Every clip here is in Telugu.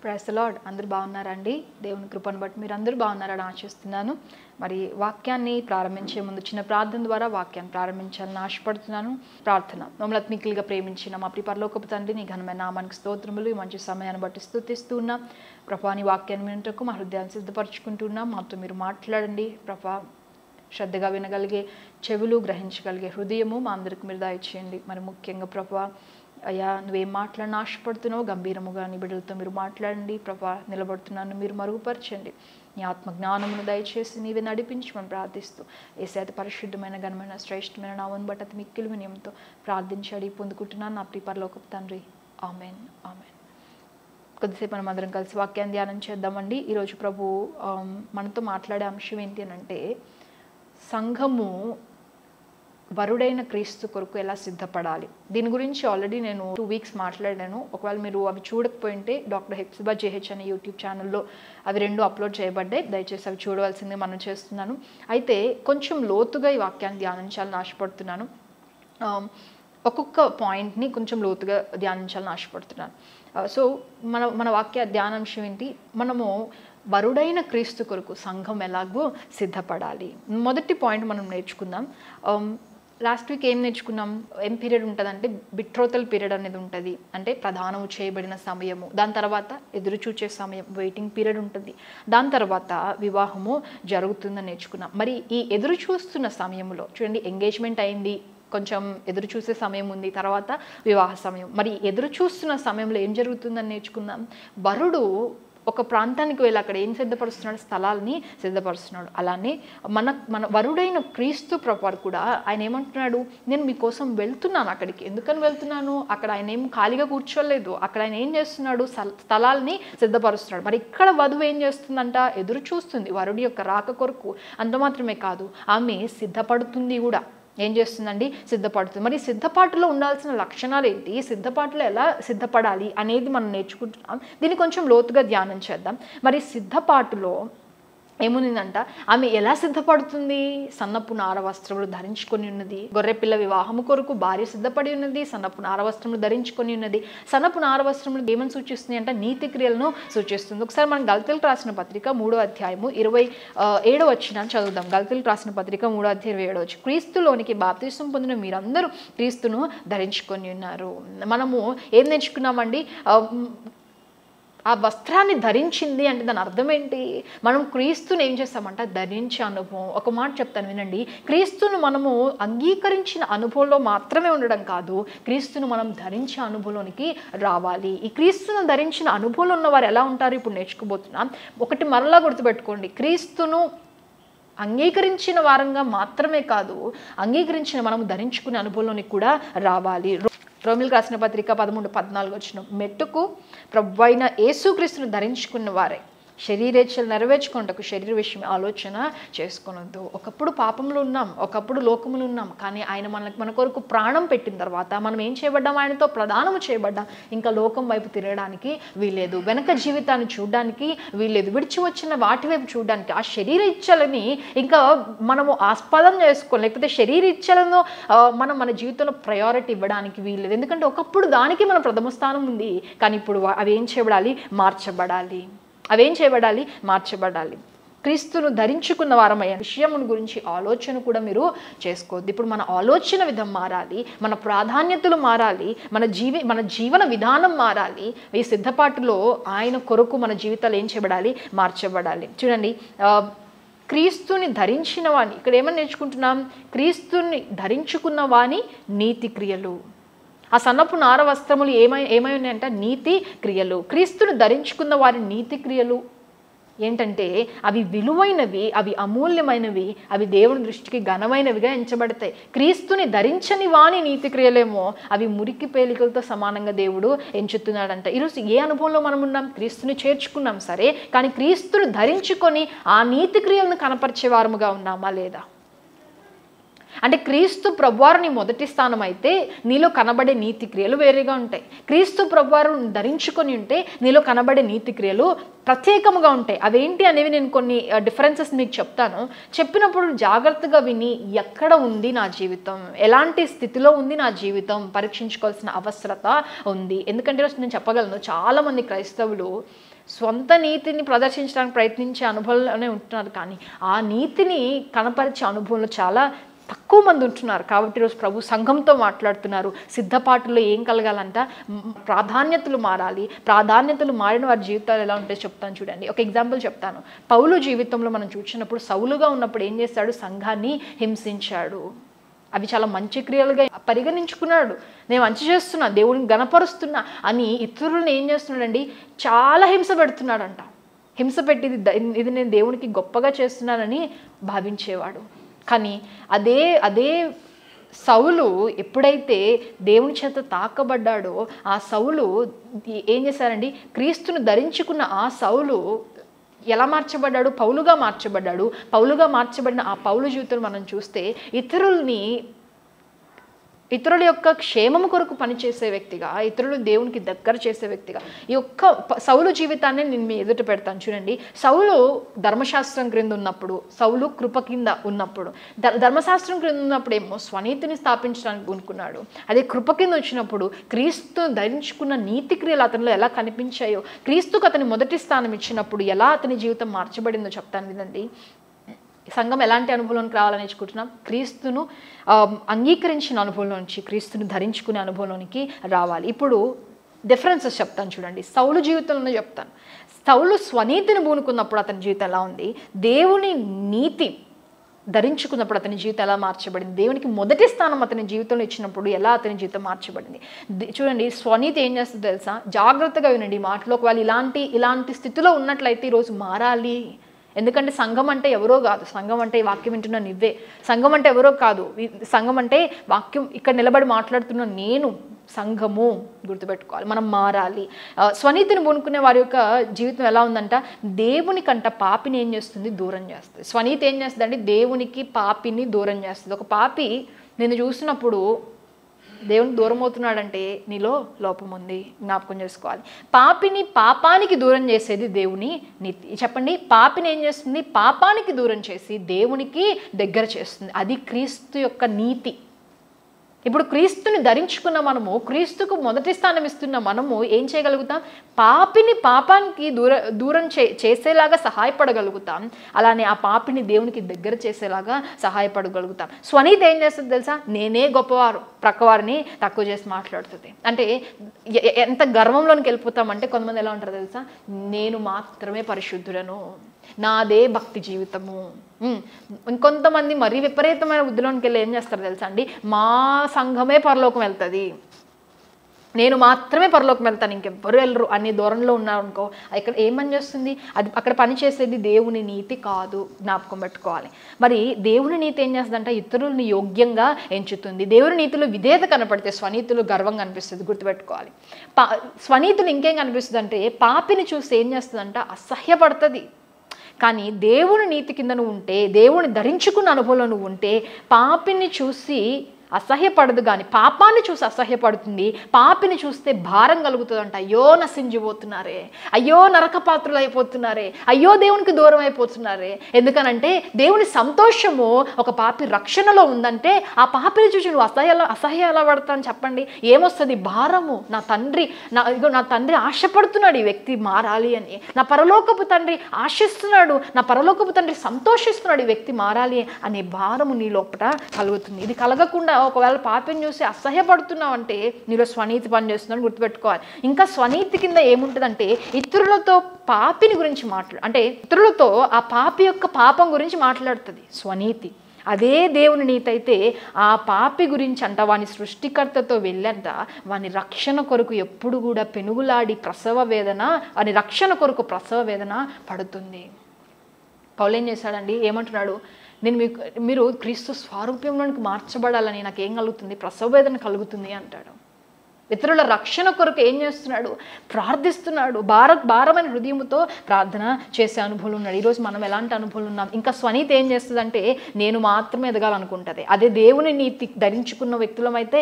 Praise the lord. అందరూ బాగున్నారండి? దేవుని కృపను బట్టి మీరు అందరూ బాగున్నారని ఆశిస్తున్నాను. మరి వాక్యాన్ని ప్రారంభించే ముందు చిన్న ప్రార్థన ద్వారా వాక్యాన్ని ప్రారంభించాలని ఆశపడుతున్నాను. ప్రార్థన. మమ్మల్ని అత్మిక్కులుగా ప్రేమించిన మా ప్రియ పరలోకపు తండ్రి, నీ ఘనమైన నామానికి స్తోత్రములు. ఈ మంచి సమయాన్ని బట్టి స్తుతిస్తూ ఉన్నాం ప్రభా. నీ వాక్యాన్ని వినుటకు మా హృదయాన్ని సిద్ధపరచుకుంటున్నాం. మాతో మీరు మాట్లాడండి ప్రభా. శ్రద్ధగా వినగలిగే చెవులు, గ్రహించగలిగే హృదయము మా అందరికి మీరు దయచేయండి. మరి ముఖ్యంగా ప్రభా, అయ్యా నువ్వేం మాట్లాడిన ఆశపడుతున్నావు, గంభీరముగా నీ బిడ్డలతో మీరు మాట్లాడండి ప్రభా. నిలబడుతున్నాను మీరు మరుగుపరచండి. నీ ఆత్మ జ్ఞానమును దయచేసి నీవే నడిపించమని ప్రార్థిస్తూ ఏసేత పరిశుద్ధమైన ఘనమైన శ్రేష్టమైన నామమును బట్టి అతి మిక్కిలి వినయంతో ప్రార్థించి అడిగి పొందుకుంటున్నాను నా ప్రియ పరలోకపు తండ్రి. Amen, amen. కొద్దిసేపు మనం అందరం కలిసి వాక్యాన్ని ధ్యానం చేద్దామండి. ఈరోజు ప్రభు మనతో మాట్లాడే అంశం ఏంటి అని అంటే, సంఘము వరుడైన క్రీస్తు కొరకు ఎలా సిద్ధపడాలి. దీని గురించి ఆల్రెడీ నేను 2 వీక్స్ మాట్లాడాను. ఒకవేళ మీరు అవి చూడకపోయింటే డాక్టర్ హెప్సిబా జేహెచ్ అనే యూట్యూబ్ ఛానల్లో అవి 2 అప్లోడ్ చేయబడ్డాయి. దయచేసి అవి చూడవలసిందే మనం చేస్తున్నాను. అయితే కొంచెం లోతుగా ఈ వాక్యాన్ని ధ్యానించాలని ఆశపడుతున్నాను. ఒక్కొక్క పాయింట్ని కొంచెం లోతుగా ధ్యానించాలని ఆశపడుతున్నాను. సో మన వాక్య ధ్యానాంశం ఏంటి? మనము వరుడైన క్రీస్తు కొరకు సంఘం ఎలాగో సిద్ధపడాలి. మొదటి పాయింట్ మనం నేర్చుకుందాం. లాస్ట్ వీక్ ఏం నేర్చుకున్నాం? ఏం పీరియడ్ ఉంటుందంటే బిట్రోతల్ పీరియడ్ అనేది ఉంటుంది. అంటే ప్రదానము చేయబడిన సమయము, దాని తర్వాత ఎదురు చూచే సమయం, వెయిటింగ్ పీరియడ్ ఉంటుంది, దాని తర్వాత వివాహము జరుగుతుందని నేర్చుకున్నాం. మరి ఈ ఎదురు చూస్తున్న సమయంలో చూడండి, ఎంగేజ్మెంట్ అయింది, కొంచెం ఎదురు చూసే సమయం ఉంది, తర్వాత వివాహ సమయం. మరి ఎదురు చూస్తున్న సమయంలో ఏం జరుగుతుందని నేర్చుకున్నాం. వరుడు ఒక ప్రాంతానికి వెళ్ళి అక్కడ ఏం సిద్ధపరుస్తున్నాడు? స్థలాల్ని సిద్ధపరుస్తున్నాడు. అలానే మన వరుడైన క్రీస్తు ప్రభువారు కూడా ఆయన ఏమంటున్నాడు? నేను మీకోసం వెళ్తున్నాను అక్కడికి. ఎందుకని వెళ్తున్నాను? అక్కడ ఆయన ఏం ఖాళీగా కూర్చోలేదు. అక్కడ ఆయన ఏం చేస్తున్నాడు? స్థలాల్ని సిద్ధపరుస్తున్నాడు. మరి ఇక్కడ వధువు ఏం చేస్తుందంట? ఎదురు చూస్తుంది వరుడి యొక్క రాక కొరకు. అంత మాత్రమే కాదు, ఆమె సిద్ధపడుతుంది కూడా. ఏం చేస్తుందండి? సిద్ధపడుతుంది. మరి సిద్ధపాటులో ఉండాల్సిన లక్షణాలు ఏంటి, సిద్ధపాటులో ఎలా సిద్ధపడాలి అనేది మనం నేర్చుకుంటున్నాం. దీన్ని కొంచెం లోతుగా ధ్యానం చేద్దాం. మరి సిద్ధపాటులో ఏముందంట? ఆమె ఎలా సిద్ధపడుతుంది? సన్నపు నార వస్త్రములు ధరించుకొని ఉన్నది. గొర్రెపిల్ల వివాహము కొరకు భార్య సిద్ధపడి ఉన్నది. సన్నపు నార వస్త్రములు ధరించుకొని ఉన్నది. సన్నపు నార వస్త్రములు ఏమని సూచిస్తుంది అంటే నీతి క్రియలను సూచిస్తుంది. ఒకసారి మనం గలతీయులకు రాసిన పత్రిక 3వ అధ్యాయము 27వ వచనాన్ని చదువుదాం. గలతీయులకు రాసిన పత్రిక 3వ అధ్యాయం 27వ వచనం. క్రీస్తులోనికి బాప్తిసం పొందిన మీరందరూ క్రీస్తును ధరించుకొని ఉన్నారు. మనము ఏం నేర్చుకున్నామండి? ఆ వస్త్రాన్ని ధరించింది అంటే దాని అర్థం ఏంటి? మనం క్రీస్తుని ఏం చేస్తామంట? ధరించే అనుభవం. ఒక మాట చెప్తాను వినండి. క్రీస్తును మనము అంగీకరించిన అనుభవంలో మాత్రమే ఉండడం కాదు, క్రీస్తును మనం ధరించే అనుభవంలోనికి రావాలి. ఈ క్రీస్తును ధరించిన అనుభవంలో ఉన్న వారు ఎలా ఉంటారు ఇప్పుడు నేర్చుకోబోతున్నాం. ఒకటి మరలా గుర్తుపెట్టుకోండి, క్రీస్తును అంగీకరించిన వారంగా మాత్రమే కాదు, అంగీకరించిన మనము ధరించుకునే అనుభవంలోనికి కూడా రావాలి. రోమిలకు రాసిన పత్రిక 13:14 వచనం. మెట్టుకు ప్రభువైన యేసుక్రీస్తును ధరించుకున్న వారే శరీరేచ్ఛలు నెరవేర్చుకుంటకు శరీర విషయం ఆలోచన చేసుకొనొద్దు. ఒకప్పుడు పాపంలో ఉన్నాం, ఒకప్పుడు లోకములు ఉన్నాం, కానీ ఆయన మన కొరకు ప్రాణం పెట్టిన తర్వాత మనం ఏం చేయబడ్డాం? ఆయనతో ప్రదానము చేయబడ్డాం. ఇంకా లోకం వైపు తిరగడానికి వీల్లేదు, వెనక జీవితాన్ని చూడడానికి వీల్లేదు, విడిచి వచ్చిన వాటి వైపు చూడడానికి. ఆ శరీర ఇచ్చలని ఇంకా మనము ఆస్పదం చేసుకోవాలి, లేకపోతే శరీర ఇచ్చలను మనం మన జీవితంలో ప్రయారిటీ ఇవ్వడానికి వీల్లేదు. ఎందుకంటే ఒకప్పుడు దానికి మన ప్రథమ స్థానం ఉంది, కానీ ఇప్పుడు అవి ఏం చేయబడాలి? మార్చబడాలి. క్రీస్తును ధరించుకున్న వారమయ్యే విషయమును గురించి ఆలోచన కూడా మీరు చేసుకోవద్దు. ఇప్పుడు మన ఆలోచన విధం మారాలి, మన ప్రాధాన్యతలు మారాలి, మన జీవన విధానం మారాలి. ఈ సిద్ధపాటులో ఆయన కొరకు మన జీవితాలు ఏం చేయబడాలి? మార్చబడాలి. చూడండి, క్రీస్తుని ధరించిన వాణి, ఇక్కడ ఏమని నేర్చుకుంటున్నాం? క్రీస్తుని ధరించుకున్న వాని నీతి క్రియలు. ఆ సన్నపు నార వస్త్రములు ఏమై ఉన్నాయంట? నీతి క్రియలు. క్రీస్తును ధరించుకున్న వారి నీతి క్రియలు ఏంటంటే అవి విలువైనవి, అవి అమూల్యమైనవి, అవి దేవుని దృష్టికి ఘనమైనవిగా ఎంచబడతాయి. క్రీస్తుని ధరించని వాని నీతి క్రియలేమో అవి మురికి పేలికలతో సమానంగా దేవుడు ఎంచుతున్నాడంట. ఈరోజు ఏ అనుభవంలో మనం ఉన్నాం? క్రీస్తుని చేర్చుకున్నాం సరే, కానీ క్రీస్తుని ధరించుకొని ఆ నీతి క్రియలను కనపరిచే వారముగా ఉన్నామా లేదా? అంటే క్రీస్తు ప్రభువారిని మొదటి స్థానం అయితే నీలో కనబడే నీతి క్రియలు వేరేగా ఉంటాయి. క్రీస్తు ప్రభువారిని ధరించుకొని ఉంటే నీలో కనబడే నీతి క్రియలు ప్రత్యేకంగా ఉంటాయి. అవేంటి అనేవి నేను కొన్ని డిఫరెన్సెస్ మీకు చెప్తాను. చెప్పినప్పుడు జాగ్రత్తగా విని ఎక్కడ ఉంది నా జీవితం, ఎలాంటి స్థితిలో ఉంది నా జీవితం పరీక్షించుకోవాల్సిన అవసరత ఉంది. ఎందుకంటే నేను చెప్పగలను, చాలామంది క్రైస్తవులు సొంత నీతిని ప్రదర్శించడానికి ప్రయత్నించే అనుభవంలోనే ఉంటున్నారు, కానీ ఆ నీతిని కనపరిచే అనుభవంలో చాలా తక్కువ మంది ఉంటున్నారు. కాబట్టి ఈరోజు ప్రభు సంఘంతో మాట్లాడుతున్నారు. సిద్ధపాటులో ఏం కలగాలంట? ప్రాధాన్యతలు మారాలి. ప్రాధాన్యతలు మారిన వారి జీవితాలు ఎలా ఉంటాయో చెప్తాను చూడండి. ఒక ఎగ్జాంపుల్ చెప్తాను. పౌలు జీవితంలో మనం చూసినప్పుడు సౌలుగా ఉన్నప్పుడు ఏం చేశాడు? సంఘాన్ని హింసించాడు. అవి చాలా మంచి క్రియలుగా పరిగణించుకున్నాడు. నేను మంచి చేస్తున్నా, దేవుడిని గణపరుస్తున్నా అని ఇతరులను ఏం చేస్తున్నాడండి? చాలా హింస పెడుతున్నాడంట. హింస పెట్టి ఇది నేను దేవునికి గొప్పగా చేస్తున్నానని భావించేవాడు. కానీ అదే సౌలు ఎప్పుడైతే దేవుని చేత తాకబడ్డాడో ఆ సౌలు ఏం చేశారండి? క్రీస్తును ధరించుకున్న ఆ సౌలు ఎలా మార్చబడ్డాడు? పౌలుగా మార్చబడ్డాడు. పౌలుగా మార్చబడిన ఆ పౌలు జీవితం మనం చూస్తే ఇతరుల యొక్క క్షేమము కొరకు పనిచేసే వ్యక్తిగా, ఇతరులు దేవునికి దగ్గర చేసే వ్యక్తిగా ఈ యొక్క సౌలు జీవితాన్ని నేను మీ ఎదుట పెడతాను చూడండి. సౌలు ధర్మశాస్త్రం క్రింద ఉన్నప్పుడు, సౌలు కృప కింద ఉన్నప్పుడు, ధర్మశాస్త్రం క్రింద ఉన్నప్పుడు ఏమో స్వనీతిని స్థాపించడానికి అనుకున్నాడు. అదే కృప కింద వచ్చినప్పుడు క్రీస్తు ధరించుకున్న నీతి క్రియలు అతనిలో ఎలా కనిపించాయో, క్రీస్తుకు అతని మొదటి స్థానం ఇచ్చినప్పుడు ఎలా అతని జీవితం మార్చబడిందో చెప్తాను వినండి. సంఘం ఎలాంటి అనుభవంలోనికి రావాలని నేర్చుకుంటున్నాం? క్రీస్తును అంగీకరించిన అనుభవంలో నుంచి క్రీస్తును ధరించుకునే అనుభవంలోనికి రావాలి. ఇప్పుడు డిఫరెన్సెస్ చెప్తాను చూడండి. సౌలు జీవితంలో చెప్తాను. సౌలు స్వనీతిని పూనుకున్నప్పుడు అతని జీవితం ఎలా ఉంది? దేవుని నీతి ధరించుకున్నప్పుడు అతని జీవితం ఎలా మార్చబడింది? దేవునికి మొదటి స్థానం అతని జీవితంలో ఇచ్చినప్పుడు ఎలా అతని జీవితం మార్చబడింది? చూడండి, స్వనీతి ఏం చేస్తుందో తెలుసా? జాగ్రత్తగా వినండి మాటలో. ఒకవేళ ఇలాంటి స్థితిలో ఉన్నట్లయితే ఈరోజు మారాలి. ఎందుకంటే సంఘం అంటే ఎవరో కాదు. సంఘం అంటే ఈ వాక్యం వింటున్న నువ్వే. సంఘం అంటే ఎవరో కాదు. సంఘం అంటే వాక్యం ఇక్కడ నిలబడి మాట్లాడుతున్న నేను. సంఘము గుర్తుపెట్టుకోవాలి. మనం మారాలి. స్వనీతిని పూనుకునే వారి యొక్క జీవితం ఎలా ఉందంట? దేవుని కంట పాపిని ఏం చేస్తుంది? దూరం చేస్తుంది. స్వనీతి ఏం చేస్తుంది అంటే దేవునికి పాపిని దూరం చేస్తుంది. ఒక పాపి నేను చూసినప్పుడు దేవునికి దూరం అవుతున్నాడంటే నీలో లోపం ఉంది, జ్ఞాపకం చేసుకోవాలి. పాపానికి దూరం చేసేది దేవుని నీతి. చెప్పండి, పాపిని ఏం చేస్తుంది? పాపానికి దూరం చేసి దేవునికి దగ్గర చేస్తుంది. అది క్రీస్తు యొక్క నీతి. ఇప్పుడు క్రీస్తుని ధరించుకున్న మనము, క్రీస్తుకు మొదటి స్థానం ఇస్తున్న మనము ఏం చేయగలుగుతాం? పాపానికి దూరం చేసేలాగా సహాయపడగలుగుతాం. అలానే ఆ పాపిని దేవునికి దగ్గర చేసేలాగా సహాయపడగలుగుతాం. స్వనీతి ఏం చేస్తుంది తెలుసా? నేనే గొప్పవారు, ప్రక్కవారిని తక్కువ చేసి మాట్లాడుతుంది. అంటే ఎంత గర్వంలోనికి వెళ్ళిపోతామంటే కొంతమంది ఎలా ఉంటారు తెలుసా? నేను మాత్రమే పరిశుద్ధులను, నాదే భక్తి జీవితము. ఇంకొంతమంది మరీ విపరీతమైన వృద్ధిలోనికి వెళ్ళి ఏం చేస్తారు తెలుసా అండి? మా సంఘమే పరలోకం వెళ్తుంది, నేను మాత్రమే పరలోకం వెళ్తాను, ఇంకెవ్వరు వెళ్ళరు అనే దూరంలో ఉన్నారు అనుకో. ఇక్కడ ఏమని చేస్తుంది? అది అక్కడ పనిచేసేది దేవుని నీతి కాదు, జ్ఞాపకం పెట్టుకోవాలి. మరి దేవుని నీతి ఏం చేస్తుందంటే ఇతరులని యోగ్యంగా ఎంచుతుంది. దేవుని నీతిలో విధేయత కనపడితే స్వనీతిలో గర్వం కనిపిస్తుంది, గుర్తుపెట్టుకోవాలి. స్వనీతులు ఇంకేం కనిపిస్తుంది అంటే పాపిని చూసి ఏం చేస్తుందంట? అసహ్యపడుతుంది. కానీ దేవుని నీతి కింద నువ్వు ఉంటే, దేవుని ధరించుకున్న అనుభవంలో నువ్వు ఉంటే పాపిని చూసి అసహ్యపడదు, కానీ పాపాన్ని చూసి అసహ్యపడుతుంది. పాపిని చూస్తే భారం కలుగుతుందంట. అయ్యో నశించిపోతున్నారే, అయ్యో నరక పాత్రలు అయిపోతున్నారే, అయ్యో దేవునికి దూరం అయిపోతున్నారే. ఎందుకనంటే దేవుని సంతోషము ఒక పాపి రక్షణలో ఉందంటే ఆ పాపిని చూసి నువ్వు అసహ్య ఎలా పడతాను చెప్పండి? ఏమొస్తుంది? భారము. నా తండ్రి ఆశపడుతున్నాడు ఈ వ్యక్తి మారాలి అని. నా పరలోకపు తండ్రి ఆశిస్తున్నాడు, నా పరలోకపు తండ్రి సంతోషిస్తున్నాడు ఈ వ్యక్తి మారాలి అనే భారము నీ లోపల కలుగుతుంది. ఇది కలగకుండా ఒకవేళ పాపిని చూసి అసహ్యపడుతున్నావు అంటే నీలో స్వనీతి పనిచేస్తుందని గుర్తుపెట్టుకోవాలి. ఇంకా స్వనీతి కింద ఏముంటుందంటే ఇతరులతో పాపిని గురించి అంటే ఇతరులతో ఆ పాపి యొక్క పాపం గురించి మాట్లాడుతుంది స్వనీతి. అదే దేవుని నీతి అయితే ఆ పాపి గురించి అంట వాని సృష్టికర్తతో వెళ్ళంట వాని రక్షణ కొరకు ఎప్పుడు కూడా పెనుగులాడి వాని రక్షణ కొరకు ప్రసవ వేదన పడుతుంది. పౌలు ఏం చేశాడండి? ఏమంటున్నాడు? మీరు క్రీస్తు స్వరూపంలోనికి మార్చబడాలని నాకేం కలుగుతుంది? ప్రసవ వేదన కలుగుతుంది అంటాడు. ఇతరుల రక్షణ కొరకు ఏం చేస్తున్నాడు? ప్రార్థిస్తున్నాడు. భారమైన హృదయంతో ప్రార్థన చేసే అనుభవం ఉన్నాడు. ఈరోజు మనం ఎలాంటి అనుభవం ఉన్నాం? ఇంకా స్వనీతి ఏం చేస్తుందంటే నేను మాత్రమే ఎదగాలనుకుంటుంది. అదే దేవుని నీతి ధరించుకున్న వ్యక్తులమైతే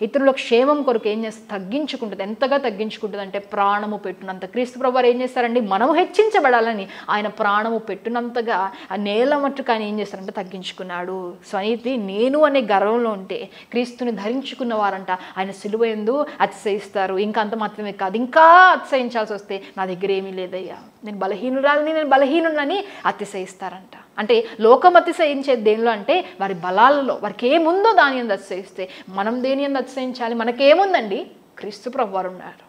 ఇతరుల క్షేమం కొరకు ఏం చేస్తుంది? తగ్గించుకుంటుంది. ఎంతగా తగ్గించుకుంటుంది అంటే ప్రాణము పెట్టునంత. క్రీస్తు ప్రభువారు ఏం చేస్తారండి? మనము హెచ్చించబడాలని ఆయన ప్రాణము పెట్టునంతగా ఆ నేల మట్టుకు ఆయన ఏం చేస్తారంటే తగ్గించుకున్నాడు. స్వనీతి నేను అనే గర్వంలో ఉంటే క్రీస్తుని ధరించుకున్న వారంట ఆయన సిలువ యందు అతిశయిస్తారు. ఇంకా అంత మాత్రమే కాదు, ఇంకా అతిశయించాల్సి వస్తే నా దగ్గర ఏమీ లేదయ్యా, నేను బలహీనుడని అతిశయిస్తారంట. అంటే లోకం అతిశయించేది దేనిలో అంటే వారి బలాలలో, వారికి ఏముందో దాని యందు అతిశయిస్తే మనం దేని యందు అతిశయించాలి? మనకేముందండి? క్రీస్తు ప్రభువారు ఉన్నారు.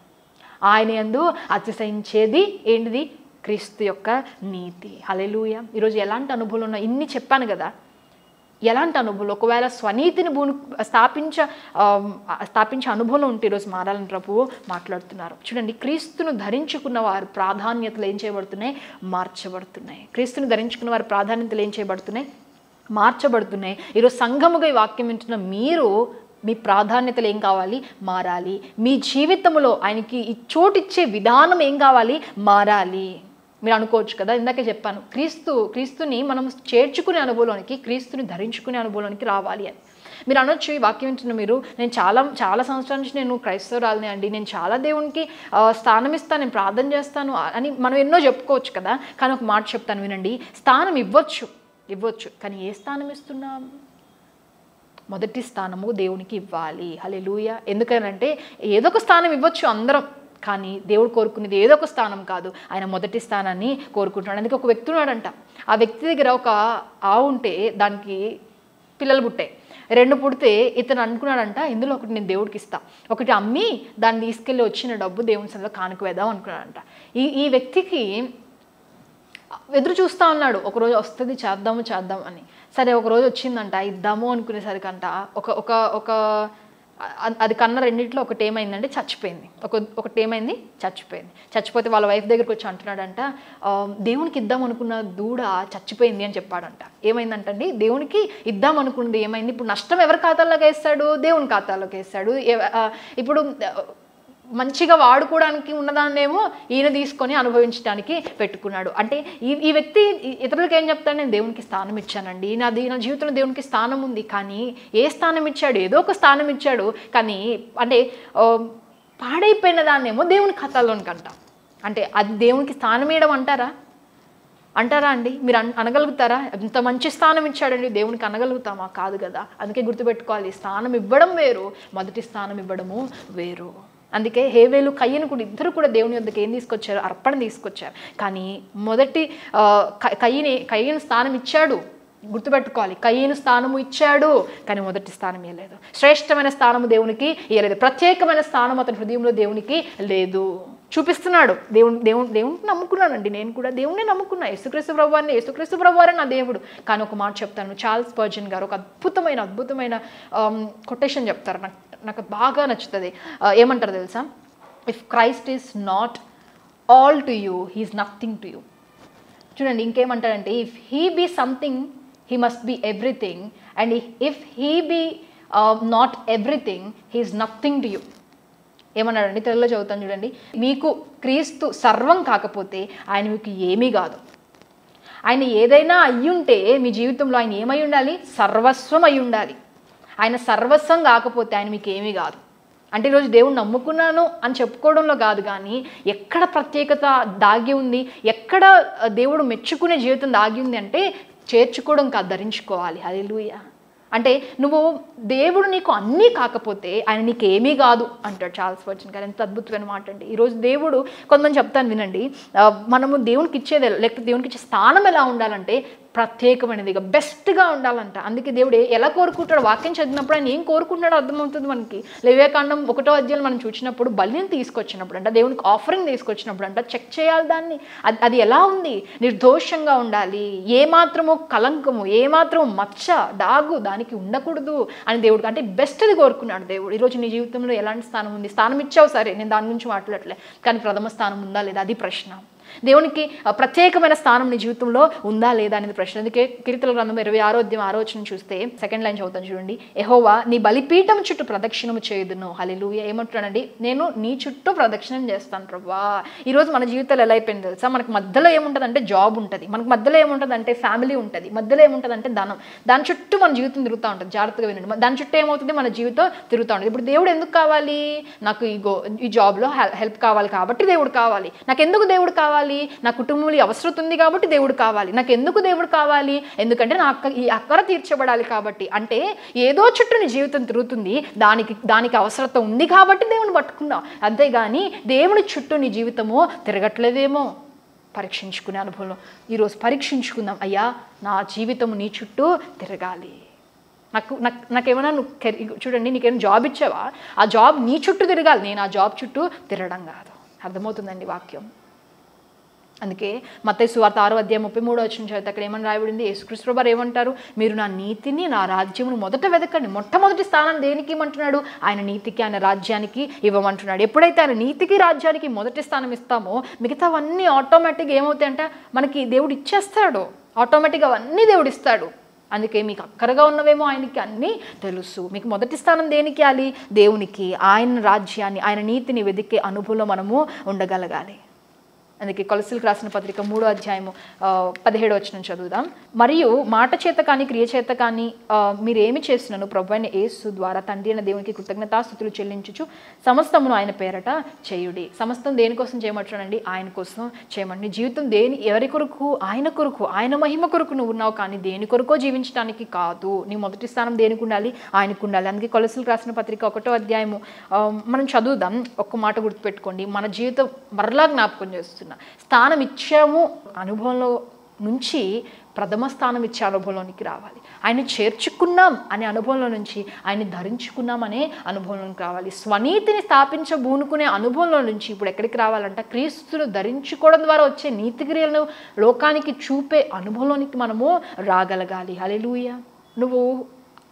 ఆయన యందు అతిశయించేది ఏంటిది? క్రీస్తు యొక్క నీతి. హల్లెలూయా. ఈరోజు ఎలాంటి అనుభవాలు ఉన్నాయి? ఇన్ని చెప్పాను కదా, ఎలాంటి అనుభవాలు? ఒకవేళ స్వనీతిని స్థాపించే అనుభవం ఉంటే ఈరోజు మారాలని ప్రభువు మాట్లాడుతున్నారు. చూడండి, క్రీస్తును ధరించుకున్న వారి ప్రాధాన్యతలు ఏం చేయబడుతున్నాయి? మార్చబడుతున్నాయి. క్రీస్తును ధరించుకున్న వారి ప్రాధాన్యతలు ఏం చేయబడుతున్నాయి? మార్చబడుతున్నాయి. ఈరోజు సంఘముగా ఈ వాక్యం వింటున్న మీరు, మీ ప్రాధాన్యతలు ఏం కావాలి? మారాలి. మీ జీవితంలో ఆయనకి ఈ చోటిచ్చే విధానం ఏం కావాలి? మారాలి. మీరు అనుకోవచ్చు కదా, ఇందాకే చెప్పాను, క్రీస్తుని మనం చేర్చుకునే అనుభవంలోనికి, క్రీస్తుని ధరించుకునే అనుభవంలోనికి రావాలి అని. మీరు అనొచ్చు, ఈ వాక్యం వింటున్న మీరు, నేను చాలా సంవత్సరాల నుంచి నేను క్రైస్తవురాలిని అండి, నేను చాలా దేవునికి స్థానం ఇస్తాను, నేను ప్రార్థన చేస్తాను అని మనం ఎన్నో చెప్పుకోవచ్చు కదా. కానీ ఒక మాట చెప్తాను వినండి, స్థానం ఇవ్వచ్చు, కానీ ఏ స్థానం ఇస్తున్నాం? మొదటి స్థానము దేవునికి ఇవ్వాలి. హల్లెలూయా. ఎందుకనంటే ఏదో ఒక స్థానం ఇవ్వచ్చు అందరం, కానీ దేవుడు కోరుకునేది ఏదో ఒక స్థానం కాదు, ఆయన మొదటి స్థానాన్ని కోరుకుంటున్నాడు. అందుకే ఒక వ్యక్తి ఉన్నాడంట, ఆ వ్యక్తి దగ్గర ఒక ఆవు ఉంటే దానికి పిల్లలు పుట్టాయి. 2 పుడితే ఇతను అనుకున్నాడంట, ఇందులో ఒకటి నేను దేవుడికి ఇస్తా, ఒకటి అమ్మి దాన్ని తీసుకెళ్ళి వచ్చిన డబ్బు దేవుని సన్నిధిలో కానుక వేద్దాం అనుకున్నాడంట. ఈ వ్యక్తికి ఎదురు చూస్తూ ఉన్నాడు, ఒకరోజు వస్తుంది చేద్దాం అని. సరే ఒకరోజు వచ్చిందంట, ఇద్దాము అనుకునేసరికంట ఒక అది కన్న రెండింటిలో ఒకటి ఏమైందంటే చచ్చిపోయింది. ఒకటేమైంది? చచ్చిపోతే వాళ్ళ వైఫ్ దగ్గరికి వచ్చి అంటున్నాడంట, దేవునికి ఇద్దాం అనుకున్న దూడ చచ్చిపోయింది అని చెప్పాడంట. ఏమైందంటండి? దేవునికి ఇద్దాం అనుకున్నది ఏమైంది? ఇప్పుడు నష్టం ఎవరి ఖాతాలోకి వేస్తాడు? దేవుని ఖాతాలోకి వేస్తాడు. ఇప్పుడు మంచిగా వాడుకోవడానికి ఉన్నదాన్నేమో ఈయన తీసుకొని అనుభవించడానికి పెట్టుకున్నాడు. అంటే ఈ వ్యక్తి ఇతరులకు ఏం చెప్తాడు? నేను దేవునికి స్థానం ఇచ్చానండి, నా జీవితంలో దేవునికి స్థానం ఉంది. కానీ ఏ స్థానం ఇచ్చాడు? ఏదో ఒక స్థానం ఇచ్చాడు, కానీ అంటే పాడైపోయిన దాన్నేమో దేవుని ఖాతాలోనికి అంటాం. అంటే అది దేవునికి స్థానం ఇవ్వడం అంటారా అండి? మీరు అనగలుగుతారా? ఇంత మంచి స్థానం ఇచ్చాడండి, దేవునికి అనగలుగుతామా? కాదు కదా. అందుకే గుర్తుపెట్టుకోవాలి, స్థానం ఇవ్వడం వేరు, మొదటి స్థానం ఇవ్వడము వేరు. అందుకే హేబేలు కయ్యను కూడా ఇద్దరు కూడా దేవుని వద్దకు ఏం తీసుకొచ్చారు? అర్పణ తీసుకొచ్చారు. కానీ మొదటి కయ్యను స్థానం ఇచ్చాడు, గుర్తుపెట్టుకోవాలి, కయ్యను స్థానము ఇచ్చాడు, కానీ మొదటి స్థానం ఇవ్వలేదు. శ్రేష్టమైన స్థానము దేవునికి ఇవ్వలేదు, ప్రత్యేకమైన స్థానం అతని హృదయంలో దేవునికి లేదు. చూపిస్తున్నాడు, దేవుని నమ్ముకున్నానండి, నేను కూడా దేవుణ్ణి నమ్ముకున్నా, యేసుక్రీస్తు ప్రభువారే నా దేవుడు. కానీ ఒక మాట చెప్తాను, చార్ల్స్ స్పర్జన్ గారు ఒక అద్భుతమైన కొటేషన్ చెప్తారు, నాకు బాగా నచ్చుతుంది. ఏమంటారు తెలుసా? If Christ is not all to you, he is nothing to you. చూడండి ఇంకేమంటారంటే, if he be something he must be everything, and if he be not everything he is nothing to you. ఏమన్నాడండి? తెలుగులో చదువుతాను చూడండి. మీకు క్రీస్తు సర్వం కాకపోతే ఆయన మీకు ఏమీ కాదు. ఆయన ఏదైనా అయ్యుంటే మీ జీవితంలో ఆయన ఏమై ఉండాలి? సర్వస్వం అయి ఉండాలి. ఆయన సర్వస్వం కాకపోతే ఆయన మీకు ఏమీ కాదు. అంటే ఈరోజు దేవుణ్ణి నమ్ముకున్నాను అని చెప్పుకోవడంలో కాదు, కానీ ఎక్కడ ప్రత్యేకత దాగి ఉంది, ఎక్కడ దేవుడు మెచ్చుకునే జీవితం దాగి ఉంది అంటే చేర్చుకోవడం కాదు, ధరించుకోవాలి. హల్లెలూయా. అంటే నువ్వు దేవుడు నీకు అన్నీ కాకపోతే ఆయన నీకు ఏమీ కాదు అంటాడు చార్ల్స్ స్పర్జన్ గారు. ఎంత అద్భుతమైన మాట అండి. ఈరోజు దేవుడు, కొంతమంది చెప్తాను వినండి, మనము దేవునికి ఇచ్చేది లేకపోతే దేవునికి ఇచ్చే స్థానం ఎలా ఉండాలంటే ప్రత్యేకమైనదిగా, బెస్ట్గా ఉండాలంట. అందుకే దేవుడు ఎలా కోరుకుంటాడు? వాక్యం చదివినప్పుడు ఆయన ఏం కోరుకుంటాడో అర్థమవుతుంది మనకి. లేవ్యకాండం 1వ అధ్యాయం మనం చూసినప్పుడు బలిని తీసుకొచ్చినప్పుడు అంట, దేవునికి ఆఫరింగ్ తీసుకొచ్చినప్పుడు అంట, చెక్ చేయాలి దాన్ని, అది ఎలా ఉంది, నిర్దోషంగా ఉండాలి, ఏమాత్రము కలంకము, ఏమాత్రము మచ్చ డాగు దానికి ఉండకూడదు అని దేవుడు, అంటే బెస్ట్ది కోరుకున్నాడు దేవుడు. ఈరోజు నీ జీవితంలో ఎలాంటి స్థానం ఉంది? స్థానం ఇచ్చావు సరే, నేను దాని గురించి మాట్లాడలే, కానీ ప్రథమ స్థానం ఉందా లేదా అది ప్రశ్న. దేవునికి ప్రత్యేకమైన స్థానం నీ జీవితంలో ఉందా లేదా అనేది ప్రశ్న. అందుకే కీర్తనల గ్రంథం 26వ అధ్యాయం 6వ వచనం చూస్తే 2nd లైన్ చదువుతాను చూడండి. యెహోవా నీ బలిపీఠం చుట్టూ ప్రదక్షిణము చేయుదును. హల్లెలూయా. ఏమంటున్నాడండి? నేను నీ చుట్టూ ప్రదక్షిణం చేస్తాను ప్రభువా. ఈరోజు మన జీవితాలు ఎలా అయిపోయింది తెలుసా? మనకు మధ్యలో ఏముంటుందంటే జాబ్ ఉంటుంది, మనకు మధ్యలో ఏముంటుందంటే ఫ్యామిలీ ఉంటుంది, మధ్యలో ఏముంటుందంటే ధనం, దాని చుట్టూ మన జీవితం తిరుగుతూ ఉంటుంది. జాగ్రత్తగా వినండి, దాని చుట్టూ ఏమవుతుంది? మన జీవితం తిరుగుతూ ఉంటుంది. ఇప్పుడు దేవుడు ఎందుకు కావాలి? నాకు ఈ జాబ్లో హెల్ప్ కావాలి కాబట్టి దేవుడు కావాలి. నాకు ఎందుకు దేవుడు కావాలి? కావాలి, నా కుటుంబంలో ఈ అవసరం ఉంది కాబట్టి దేవుడు కావాలి, నాకు ఎందుకు దేవుడు కావాలి, ఎందుకంటే నా ఈ అక్కర తీర్చబడాలి కాబట్టి. అంటే ఏదో చుట్టూ నీ జీవితం తిరుగుతుంది, దానికి అవసరత ఉంది కాబట్టి దేవుని పట్టుకున్నావు, అంతేగాని దేవుని చుట్టూ నీ జీవితము తిరగట్లేదేమో. పరీక్షించుకునే అనుభవంలో ఈరోజు పరీక్షించుకుందాం. అయ్యా, నా జీవితం నీ చుట్టూ తిరగాలి. నాకేమైనా చూడండి, నీకేమైనా జాబ్ ఇచ్చావా, ఆ జాబ్ నీ చుట్టూ తిరగాలి, నేను ఆ జాబ్ చుట్టూ తిరగడం కాదు. అర్థమవుతుందండి వాక్యం. అందుకే మత్తయి సువార్త 6:33 చదివితే అక్కడ ఏమని రాయబడింది? యేసుక్రీస్తు వారు ఏమంటారు? మీరు నా నీతిని, నా రాజ్యమును మొదట వెతకండి. మొట్టమొదటి స్థానం దేనికి ఇవ్వమంటున్నాడు? ఆయన నీతికి, ఆయన రాజ్యానికి ఇవ్వమంటున్నాడు. ఎప్పుడైతే ఆయన నీతికి, రాజ్యానికి మొదటి స్థానం ఇస్తామో మిగతావన్నీ ఆటోమేటిక్గా ఏమవుతాయంటే మనకి దేవుడు ఇచ్చేస్తాడు. ఆటోమేటిక్గా అవన్నీ దేవుడు ఇస్తాడు. అందుకే మీకు అక్కరగా ఉన్నవేమో ఆయనకి అన్నీ తెలుసు. మీకు మొదటి స్థానం దేనికి ఇవ్వాలి? దేవునికి, ఆయన రాజ్యాన్ని, ఆయన నీతిని వెదికే అనుభవంలో మనము ఉండగలగాలి. అందుకే కొలస్సీలకు రాసిన పత్రిక 3:17 చదువుదాం. మరియు మాట చేత కానీ క్రియ చేత కానీ మీరేమి చేసినాను ప్రభువైన యేసు ద్వారా తండ్రి అయిన దేవునికి కృతజ్ఞతాస్తుతులు చెల్లించుచు సమస్తమును ఆయన పేరట చేయుడి. సమస్తం దేనికోసం చేయమంటానండి? ఆయన కోసం చేయమండి. జీవితం ఎవరి కొరకు? ఆయన కొరకు, ఆయన మహిమ కొరకు నువ్వు ఉన్నావు, కానీ దేని కొరకో జీవించడానికి కాదు. నీ మొదటి స్థానం దేనికి ఉండాలి? ఆయనకు ఉండాలి. అందుకే కొలస్సీలకు రాసిన పత్రిక 1:1 మనం చదువుదాం. ఒక్క మాట గుర్తుపెట్టుకోండి, మన జీవితం మరలా జ్ఞాపకం చేస్తుంది. స్థానం ఇచ్చాము అనుభవంలో నుంచి ప్రథమ స్థానం ఇచ్చే అనుభవంలోనికి రావాలి. ఆయన చేర్చుకున్నాం అనే అనుభవంలో నుంచి ఆయన్ని ధరించుకున్నాం అనే అనుభవంలోకి రావాలి. స్వనీతిని స్థాపించబూనుకునే అనుభవంలో నుంచి ఇప్పుడు ఎక్కడికి రావాలంటే క్రీస్తును ధరించుకోవడం ద్వారా వచ్చే నీతిక్రియలను లోకానికి చూపే అనుభవంలోనికి మనము రాగలగాలి. హల్లెలూయా. నువ్వు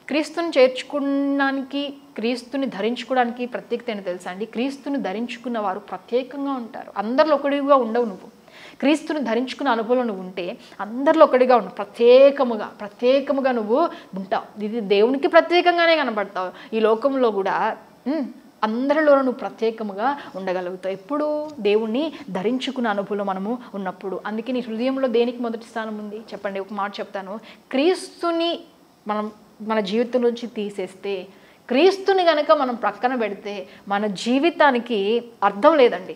క్రీస్తుని చేర్చుకోవడానికి, క్రీస్తుని ధరించుకోవడానికి ప్రత్యేకత ఏంటో తెలుసా అండి? క్రీస్తుని ధరించుకున్న వారు ప్రత్యేకంగా ఉంటారు. అందరిలో ఒకటిగా ఉండవు. నువ్వు క్రీస్తుని ధరించుకున్న అనుభవంలో నువ్వు ఉంటే అందరిలో ఒకటిగా ఉండవు. ప్రత్యేకముగా నువ్వు ఉంటావు. ఇది దేవునికి ప్రత్యేకంగానే కనబడతావు. ఈ లోకంలో కూడా అందరిలో నువ్వు ప్రత్యేకముగా ఉండగలుగుతావు. ఎప్పుడు? దేవుణ్ణి ధరించుకున్న అనుభవంలో మనము ఉన్నప్పుడు. అందుకే నీ హృదయంలో దేనికి మొదటి స్థానం ఉంది చెప్పండి? ఒక మాట చెప్తాను. క్రీస్తుని మన జీవితం నుంచి తీసేస్తే, క్రీస్తుని కనుక మనం ప్రక్కన పెడితే మన జీవితానికి అర్థం లేదండి.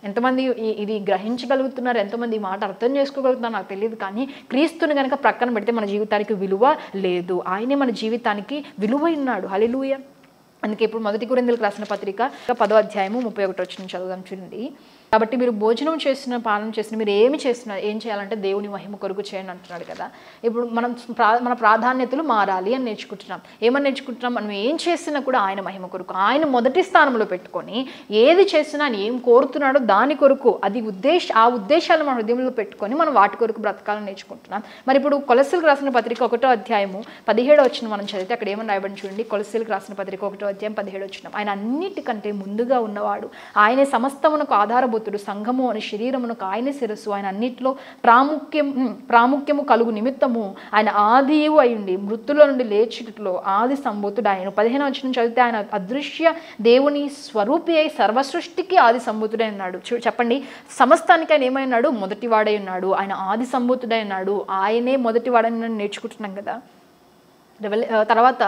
ఎంతమంది ఇది గ్రహించగలుగుతున్నారు, ఎంతమంది ఈ మాట అర్థం చేసుకోగలుగుతున్నారు నాకు తెలియదు. కానీ క్రీస్తుని కనుక ప్రక్కన పెడితే మన జీవితానికి విలువ లేదు. ఆయనే మన జీవితానికి విలువ ఉన్నాడు. హల్లెలూయా. అందుకే ఇప్పుడు 1 కొరింథీయులకు రాసిన పత్రిక 10:31 చదువుదాం. చూడండి. కాబట్టి మీరు భోజనం చేసిన, పాలన చేసిన, మీరు ఏమి చేసినా ఏం చేయాలంటే దేవుని మహిమ కొరకు చేయండి అంటున్నాడు కదా. ఇప్పుడు మన ప్రాధాన్యతలు మారాలి అని నేర్చుకుంటున్నాం. ఏమని నేర్చుకుంటున్నాం? మనం ఏం చేసినా కూడా ఆయన మహిమ కొరకు, ఆయన మొదటి స్థానంలో పెట్టుకొని ఏది చేసినా ఆయన ఏం కోరుతున్నాడో దాని కొరకు, ఆ ఉద్దేశాలు మన హృదయంలో పెట్టుకొని మనం వాటి కొరకు బ్రతకాలని నేర్చుకుంటున్నాం. మరి ఇప్పుడు కొలస్సీలకు రాసిన పత్రిక 1:17 మనం చదివితే అక్కడ ఏమని రాయబడి చూడండి. కొలస్సీలకు రాసిన పత్రిక 1:17 ఆయన అన్నిటికంటే ముందుగా ఉన్నవాడు, ఆయనే సమస్తమునకు ఆధారభూతుడు, సంఘము అని శరీరమునకు ఆయన శిరస్సు, ఆయన అన్నిట్లో ప్రాముఖ్యము కలుగు నిమిత్తము ఆయన ఆదియు అయ్యుండి మృతుల నుండి లేచిట్లో ఆది సంభూతుడు ఆయన. 15 చదివితే ఆయన అదృశ్య దేవుని స్వరూపి అయి సర్వసృష్టికి ఆది సంభూతుడై ఉన్నాడు. చెప్పండి, సమస్తానికి ఆయన ఏమైనాడు? మొదటివాడై ఉన్నాడు. ఆయన ఆది సంభూతుడై ఉన్నాడు. ఆయనే మొదటివాడని నేర్చుకుంటున్నాం కదా. తర్వాత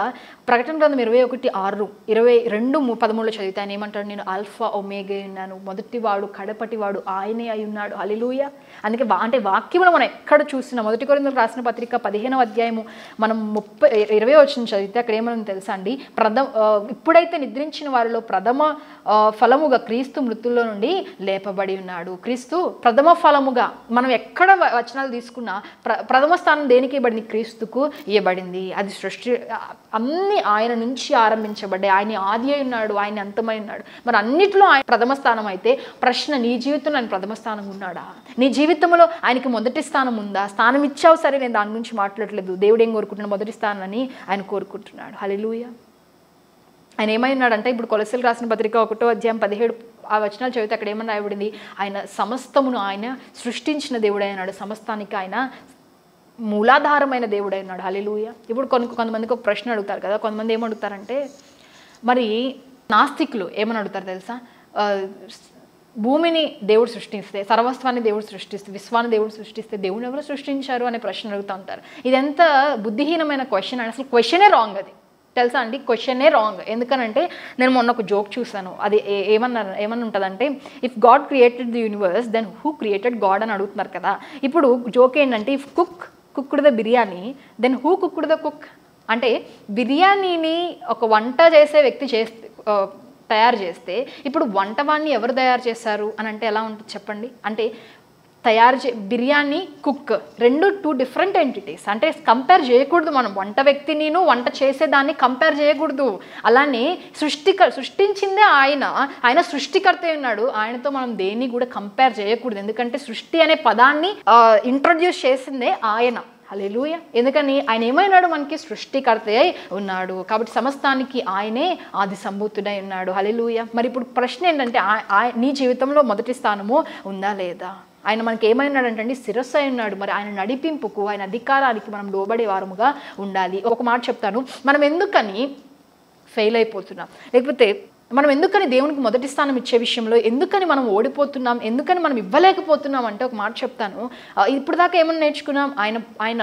ప్రకటన గ్రంథం 21:6, 22:13 చదివితే ఆయన ఏమంటాడు? నేను ఆల్ఫా ఒమేగా ఉన్నాను, మొదటివాడు కడపటివాడు ఆయనే అయి ఉన్నాడు. హల్లెలూయా. అందుకే అంటే వాక్యంలో మనం ఎక్కడ చూసినా 1 కొరింథీయులకు రాసిన పత్రిక 15 మనం 20 చదివితే అక్కడ ఏమని తెలుసా అండి? ఇప్పుడైతే నిద్రించిన వారిలో ప్రథమ ఫలముగా క్రీస్తు మృతుల్లో నుండి లేపబడి ఉన్నాడు. క్రీస్తు ప్రథమ ఫలముగా, మనం ఎక్కడ వచనాలు తీసుకున్నా ప్రథమ స్థానం దేనికి ఇవ్వబడింది? క్రీస్తుకు ఇవ్వబడింది. అది సృష్టి అన్ని ఆయన నుంచి ఆరంభించబడ్డాయి. ఆయన ఆది అయి ఉన్నాడు, ఆయన అంతమై ఉన్నాడు. మరి అన్నిట్లో ఆయన ప్రథమ స్థానం అయితే ప్రశ్న, నీ జీవితంలో ఆయన ప్రథమ స్థానం ఉన్నాడా? నీ జీవితంలో ఆయనకి మొదటి స్థానం ఉందా? స్థానం ఇచ్చావు సరే, నేను దాని గురించి మాట్లాడలేదు. దేవుడు ఏం కోరుకుంటున్నాడు? మొదటి స్థానాన్ని ఆయన కోరుకుంటున్నాడు. హల్లెలూయా. ఆయన ఏమై ఉన్నాడంటే ఇప్పుడు కొలస్సీలకు రాసిన పత్రిక 1:17 చదివితే అక్కడ ఏమని రాయబడింది? ఆయన సమస్తమును ఆయన సృష్టించిన దేవుడై ఉన్నాడు. సమస్తానికి ఆయన మూలాధారమైన దేవుడై ఉన్నాడు. హల్లెలూయా. ఇప్పుడు కొంతమందికి ఒక ప్రశ్న అడుగుతారు కదా. కొంతమంది ఏమడుగుతారంటే, మరి నాస్తికులు ఏమని అడుగుతారు తెలుసా? భూమిని దేవుడు సృష్టిస్తే, సర్వస్వాన్ని దేవుడు సృష్టిస్తే, విశ్వాన్ని దేవుడు సృష్టిస్తే దేవుని ఎవరు సృష్టించారు అనే ప్రశ్న అడుగుతూ ఉంటారు. ఇదెంత బుద్ధిహీనమైన క్వశ్చన్ అని, అసలు క్వశ్చనే రాంగ్. అది తెలుసా అండి, క్వశ్చనే రాంగ్. ఎందుకనంటే నేను మొన్న ఒక జోక్ చూసాను. అది ఏమన్నా ఉంటుందంటే, if God created the universe then who created God అని అడుగుతున్నారు కదా. ఇప్పుడు జోక్ ఏంటంటే, if cooked the biryani then who cooked the cook. అంటే బిర్యానీని ఒక వంట చేసే వ్యక్తి తయారు చేస్తే ఇప్పుడు వంటవాన్ని ఎవరు తయారు చేశారు అని అంటే ఎలా ఉంటుంది చెప్పండి. అంటే బిర్యానీ, కుక్ రెండు 2 డిఫరెంట్ ఎంటిటీస్. అంటే కంపేర్ చేయకూడదు. మనం వంట వ్యక్తిని వంట చేసేదాన్ని కంపేర్ చేయకూడదు. అలానే సృష్టించిందే ఆయన సృష్టికర్త ఉన్నాడు. ఆయనతో మనం దేన్ని కూడా కంపేర్ చేయకూడదు. ఎందుకంటే సృష్టి అనే పదాన్ని ఇంట్రడ్యూస్ చేసిందే ఆయన. హల్లెలూయా. ఎందుకని ఆయన ఏమైనాడు, మనకి సృష్టికర్త అయి ఉన్నాడు. కాబట్టి సమస్తానికి ఆయనే ఆది సంభూతుడై ఉన్నాడు. హల్లెలూయా. మరి ఇప్పుడు ప్రశ్న ఏంటంటే, నీ జీవితంలో మొదటి స్థానము ఉందా లేదా? ఆయన మనకి ఏమైనాడంటే శిరస్సు అయి ఉన్నాడు. మరి ఆయన నడిపింపుకు, ఆయన అధికారానికి మనం లోబడే వారముగా ఉండాలి. ఒక మాట చెప్తాను, మనం ఎందుకని ఫెయిల్ అయిపోతున్నాం, లేకపోతే మనం ఎందుకని దేవునికి మొదటి స్థానం ఇచ్చే విషయంలో ఎందుకని మనం ఓడిపోతున్నాం, ఎందుకని మనం ఇవ్వలేకపోతున్నాం అంటే ఒక మాట చెప్తాను. ఇప్పుడు దాకా ఏమన్నా నేర్చుకున్నాం, ఆయన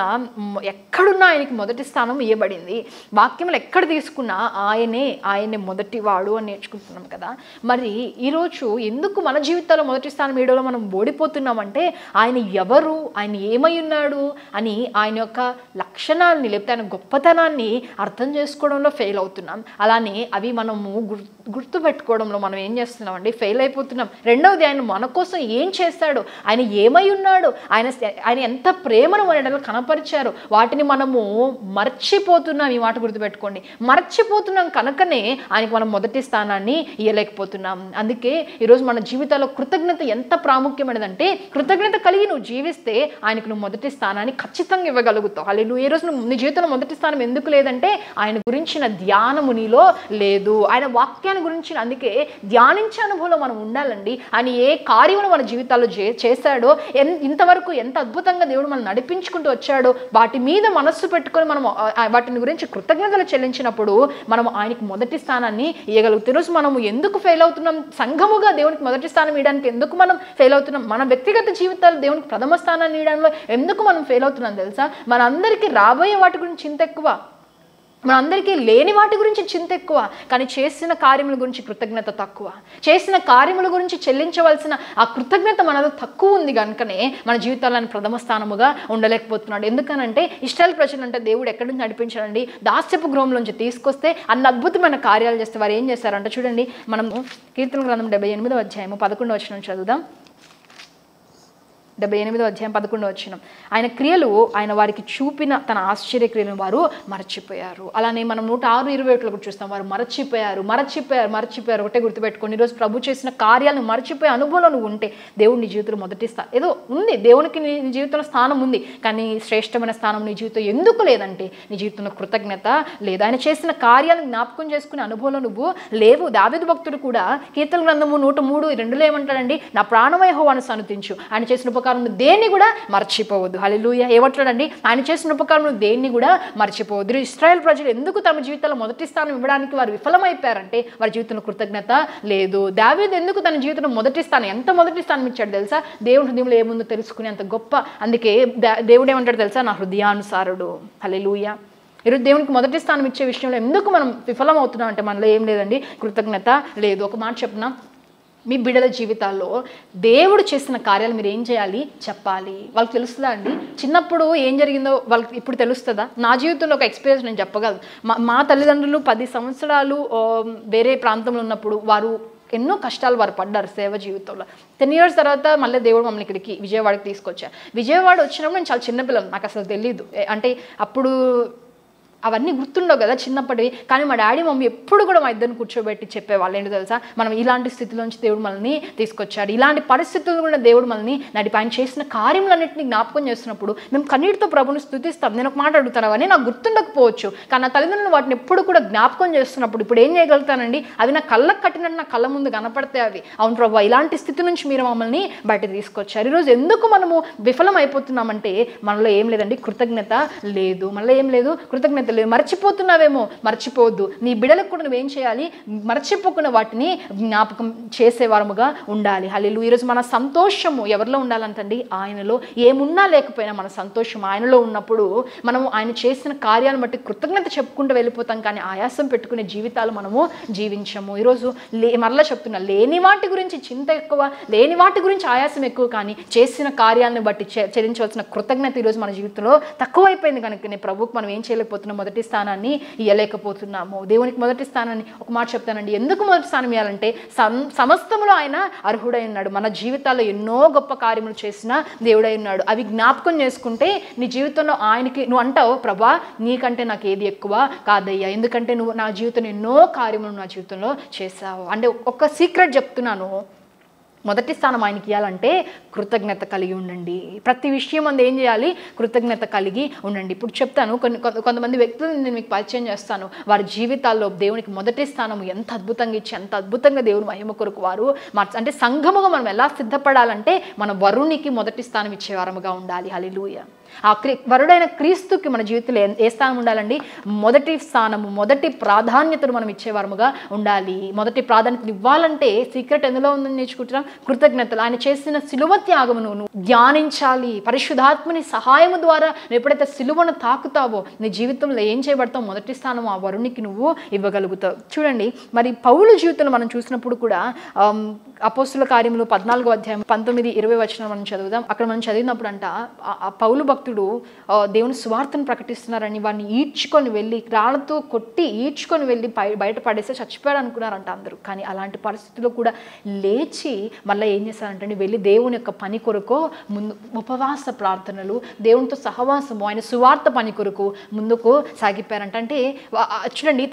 ఎక్కడున్నా ఆయనకి మొదటి స్థానం ఇవ్వబడింది. వాక్యంలో ఎక్కడ తీసుకున్నా ఆయనే మొదటి వాడు అని నేర్చుకుంటున్నాం కదా. మరి ఈరోజు ఎందుకు మన జీవితాల్లో మొదటి స్థానం ఇవ్వడంలో మనం ఓడిపోతున్నామంటే, ఆయన ఎవరు, ఆయన ఏమై ఉన్నాడు అని ఆయన యొక్క లక్షణాలని లేకపోతే ఆయన గొప్పతనాన్ని అర్థం చేసుకోవడంలో ఫెయిల్ అవుతున్నాం. అలానే అవి మనము గుర్తుపెట్టుకోవడంలో మనం ఏం చేస్తున్నామండి, ఫెయిల్ అయిపోతున్నాం. రెండవది, ఆయన మన కోసం ఏం చేస్తాడు, ఆయన ఏమై ఉన్నాడు, ఆయన ఎంత ప్రేమను మనలో కనపరిచారు, వాటిని మనము మర్చిపోతున్నాం. ఈ మాట గుర్తుపెట్టుకోండి, మర్చిపోతున్నాం కనుకనే ఆయనకి మనం మొదటి స్థానాన్ని ఇవ్వలేకపోతున్నాం. అందుకే ఈరోజు మన జీవితాల్లో కృతజ్ఞత ఎంత ప్రాముఖ్యమైనదంటే, కృతజ్ఞత కలిగి నువ్వు జీవిస్తే ఆయనకు నువ్వు మొదటి స్థానాన్ని ఖచ్చితంగా ఇవ్వగలుగుతావు. అలా నువ్వు ఈ రోజు నీ జీవితంలో మొదటి స్థానం ఎందుకు లేదంటే, ఆయన గురించిన ధ్యానము నీలో లేదు, ఆయన వాక్యాన్ని గురించి అందుకే ధ్యానించే అనుభవంలో మనం ఉండాలండి. ఆయన ఏ కార్యమును మన జీవితాల్లో చేశాడో, ఇంతవరకు ఎంత అద్భుతంగా దేవుడు మనం నడిపించుకుంటూ వచ్చాడో, వాటి మీద మనస్సు పెట్టుకొని మనం వాటిని గురించి కృతజ్ఞతలు చెల్లించినప్పుడు మనం ఆయనకి మొదటి స్థానాన్ని ఇవ్వగలుగుతాం. ఈరోజు మనము ఎందుకు ఫెయిల్ అవుతున్నాం, సంఘముగా దేవునికి మొదటి స్థానం ఇవ్వడానికి ఎందుకు మనం ఫెయిల్ అవుతున్నాం, మన వ్యక్తిగత జీవితాలు దేవునికి ప్రథమ స్థానాన్ని ఇవ్వడంలో ఎందుకు మనం ఫెయిల్ అవుతున్నాం తెలుసా? మనందరికీ రాబోయే వాటి గురించి చింత ఎక్కువ, మనందరికీ లేని వాటి గురించి చింత ఎక్కువ, కానీ చేసిన కార్యముల గురించి కృతజ్ఞత తక్కువ. చేసిన కార్యముల గురించి చెల్లించవలసిన ఆ కృతజ్ఞత మనలో తక్కువ ఉంది కనుకనే మన జీవితాలను ప్రథమ స్థానముగా ఉండలేకపోతున్నాడు. ఎందుకనంటే ఇశ్రాయేలు ప్రజలు అంటే దేవుడు ఎక్కడి నుంచి నడిపించాడండి, దాస్యపు గృహంలోంచి తీసుకొస్తే అన్ని అద్భుతమైన కార్యాలు చేస్తే వారు ఏం చేస్తారంటే చూడండి, మనము కీర్తన గ్రంథం 78వ అధ్యాయము 11వ వచనం చదువుదాం. 78వ అధ్యాయం 11వ వచనం. ఆయన క్రియలు, ఆయన వారికి చూపిన తన ఆశ్చర్య క్రియలను వారు మరచిపోయారు. అలానే మనం 106:21 కూడా చూస్తాం, వారు మరచిపోయారు. ఒకటే గుర్తుపెట్టుకోండి, ఈరోజు ప్రభు చేసిన కార్యాలను మర్చిపోయే అనుభవంలో నువ్వు ఉంటే దేవుడు నీ జీవితంలో మొదటి స్థానం ఏదో ఉంది, దేవునికి నీ జీవితంలో స్థానం ఉంది, కానీ శ్రేష్టమైన స్థానం నీ జీవితం ఎందుకు లేదంటే నీ జీవితంలో కృతజ్ఞత లేదు. ఆయన చేసిన కార్యాలను జ్ఞాపకం చేసుకునే అనుభవంలో నువ్వు లేవు. దావీదు భక్తుడు కూడా కీర్తన గ్రంథము 103:2 ఏమంటాడండి, నా ప్రాణమయ యెహోవాను సన్నుతించు, ఆయన చేసిన ఉపకారం దేన్ని కూడా మర్చిపోవద్దు. హల్లెలూయా. ఏమంటాడండి, ఆయన చేసిన ఉపకారం దేన్ని కూడా మర్చిపోవద్దు. ఇశ్రాయేలు ప్రజలు ఎందుకు తమ జీవితంలో మొదటి స్థానం ఇవ్వడానికి వారు విఫలమైపోయారంటే వారి జీవితంలో కృతజ్ఞత లేదు. దావీదు ఎందుకు తన జీవితంలో మొదటి స్థానం, ఎంత మొదటి స్థానం ఇచ్చాడు తెలుసా, దేవుని హృదయంలో ఏముందో తెలుసుకునే అంత గొప్ప. అందుకే దేవుడు ఏమంటాడు తెలుసా, నా హృదయానుసారుడు. హల్లెలూయా. ఈరోజు దేవునికి మొదటి స్థానం ఇచ్చే విషయంలో ఎందుకు మనం విఫలం అవుతున్నాం అంటే మనలో ఏం లేదండి, కృతజ్ఞత లేదు. ఒక మాట చెప్పనా, మీ బిడ్డల జీవితాల్లో దేవుడు చేసిన కార్యాలు మీరు ఏం చేయాలి, చెప్పాలి. వాళ్ళకి తెలుస్తుందా అండి, చిన్నప్పుడు ఏం జరిగిందో వాళ్ళకి ఇప్పుడు తెలుస్తుందా? నా జీవితంలో ఒక ఎక్స్పీరియన్స్ నేను చెప్పగలను. మా తల్లిదండ్రులు 10 సంవత్సరాలు వేరే ప్రాంతంలో ఉన్నప్పుడు వారు ఎన్నో కష్టాలు వారు పడ్డారు సేవ జీవితంలో. 10 years తర్వాత మళ్ళీ దేవుడు మమ్మల్ని ఇక్కడికి విజయవాడకి తీసుకొచ్చారు. విజయవాడ వచ్చినప్పుడు నేను చాలా చిన్నపిల్లలు, నాకు అసలు తెలీదు. అంటే అప్పుడు అవన్నీ గుర్తుండవు కదా చిన్నప్పటివి. కానీ మా డాడీ మమ్మీ ఎప్పుడు కూడా మా ఇద్దరిని కూర్చోబెట్టి చెప్పేవాళ్ళు ఏంటి తెలుసా, మనం ఇలాంటి స్థితిలోంచి దేవుడు మనల్ని తీసుకొచ్చాడు, ఇలాంటి పరిస్థితులు కూడా దేవుడు మనల్ని ఆయన చేసిన కార్యములన్నింటినీ జ్ఞాపకం చేస్తున్నప్పుడు మేము కన్నీటితో ప్రభుని స్తుతిస్తాం. నేను ఒక మాట అడుగుతాను, అవన్నీ నాకు గుర్తుండకపోవచ్చు, కానీ నా తల్లిదండ్రులు వాటిని ఎప్పుడు కూడా జ్ఞాపకం చేస్తున్నప్పుడు ఇప్పుడు ఏం చేయగలుగుతానండి, అవి నా కళ్ళకు కట్టినట్టు నా కళ్ళ ముందు కనపడితే అవి అవును ప్రభు ఇలాంటి స్థితి నుంచి మీరు మమ్మల్ని బయట తీసుకొచ్చారు. ఈరోజు ఎందుకు మనము విఫలం అయిపోతున్నామంటే మనలో ఏం లేదండి, కృతజ్ఞత లేదు. మనలో ఏం లేదు, కృతజ్ఞత కృతజ్ఞతలు మర్చిపోతున్నావేమో, మర్చిపోవద్దు. నీ బిడలకు కూడా నువ్వేం చేయాలి, మర్చిపోకున్న వాటిని జ్ఞాపకం చేసేవారముగా ఉండాలి. హల్లెలూయా. ఈరోజు మన సంతోషము ఎవరిలో ఉండాలంటండి, ఆయనలో. ఏమున్నా లేకపోయినా మన సంతోషం ఆయనలో ఉన్నప్పుడు మనము ఆయన చేసిన కార్యాలను బట్టి కృతజ్ఞత చెప్పుకుంటూ వెళ్ళిపోతాం, కానీ ఆయాసం పెట్టుకునే జీవితాలు మనము జీవించము. ఈరోజు మరలా చెప్తున్నా, లేని వాటి గురించి చింత ఎక్కువ, లేని వాటి గురించి ఆయాసం ఎక్కువ, కానీ చేసిన కార్యాలను బట్టి చెల్లించవలసిన కృతజ్ఞత ఈరోజు మన జీవితంలో తక్కువైపోయింది. కనుకనే ప్రభువుకు మనం ఏం చేయలేకపోతున్నాం, మొదటి స్థానాన్ని ఇవ్వలేకపోతున్నాము. దేవునికి మొదటి స్థానాన్ని ఒక మాట చెప్తానండి, ఎందుకు మొదటి స్థానం ఇవ్వాలంటే సమస్తములో ఆయన అర్హుడై ఉన్నాడు. మన జీవితాల్లో ఎన్నో గొప్ప కార్యములు చేసిన దేవుడై ఉన్నాడు. అవి జ్ఞాపకం చేసుకుంటే నీ జీవితంలో ఆయనకి నువ్వు అంటావు, ప్రభా నీకంటే నాకు ఏది ఎక్కువ కాదయ్యా, ఎందుకంటే నువ్వు నా జీవితంలో ఎన్నో కార్యములు నా జీవితంలో చేశావు. అంటే ఒక సీక్రెట్ చెప్తున్నాను, మొదటి స్థానం ఆయనకి ఇవ్వాలంటే కృతజ్ఞత కలిగి ఉండండి. ప్రతి విషయం అందు ఏం చేయాలి, కృతజ్ఞత కలిగి ఉండండి. ఇప్పుడు చెప్తాను, కొంతమంది వ్యక్తులను నేను మీకు పరిచయం చేస్తాను. వారి జీవితాల్లో దేవునికి మొదటి స్థానం ఎంత అద్భుతంగా ఇచ్చి, ఎంత అద్భుతంగా దేవుని మహిమ కొరకు వారు అంటే సంఘముగా మనం ఎలా సిద్ధపడాలంటే మన వరునికి మొదటి స్థానం ఇచ్చేవారముగా ఉండాలి. హల్లెలూయా. ఆ వరుడైన క్రీస్తుకి మన జీవితంలో ఏ స్థానం ఉండాలండి, మొదటి స్థానము, మొదటి ప్రాధాన్యతను మనం ఇచ్చేవారముగా ఉండాలి. మొదటి ప్రాధాన్యతను ఇవ్వాలంటే సీక్రెట్ ఎందులో ఉందని నేర్చుకుంటున్నాం, కృతజ్ఞతలు. ఆయన చేసిన సిలువ త్యాగమును నువ్వు ధ్యానించాలి. పరిశుద్ధాత్మని సహాయము ద్వారా నువ్వు ఎప్పుడైతే సిలువను తాకుతావో నీ జీవితంలో ఏం చేయబడతావు, మొదటి స్థానం ఆ వరునికి నువ్వు ఇవ్వగలుగుతావు. చూడండి, మరి పౌలు జీవితంలో మనం చూసినప్పుడు కూడా అపోస్తుల కార్యములు 14వ అధ్యాయం 19-20 వచనం మనం చదువుదాం. అక్కడ మనం చదివినప్పుడు అంట పౌలు భక్తుడు దేవుని సువార్తను ప్రకటిస్తున్నారని వాడిని ఈడ్చుకొని వెళ్ళి, రాళ్లతో కొట్టి ఈడ్చుకొని వెళ్ళి బయట పడేస్తే చచ్చిపోయాడు అనుకున్నారంట అందరూ. కానీ అలాంటి పరిస్థితుల్లో కూడా లేచి మళ్ళీ ఏం చేశారంటే వెళ్ళి దేవుని యొక్క పని కొరకు ముందు ఉపవాస ప్రార్థనలు, దేవునితో సహవాసము, ఆయన సువార్త పని కొరకు ముందుకు సాగిపోయారంట. అంటే చూడండి,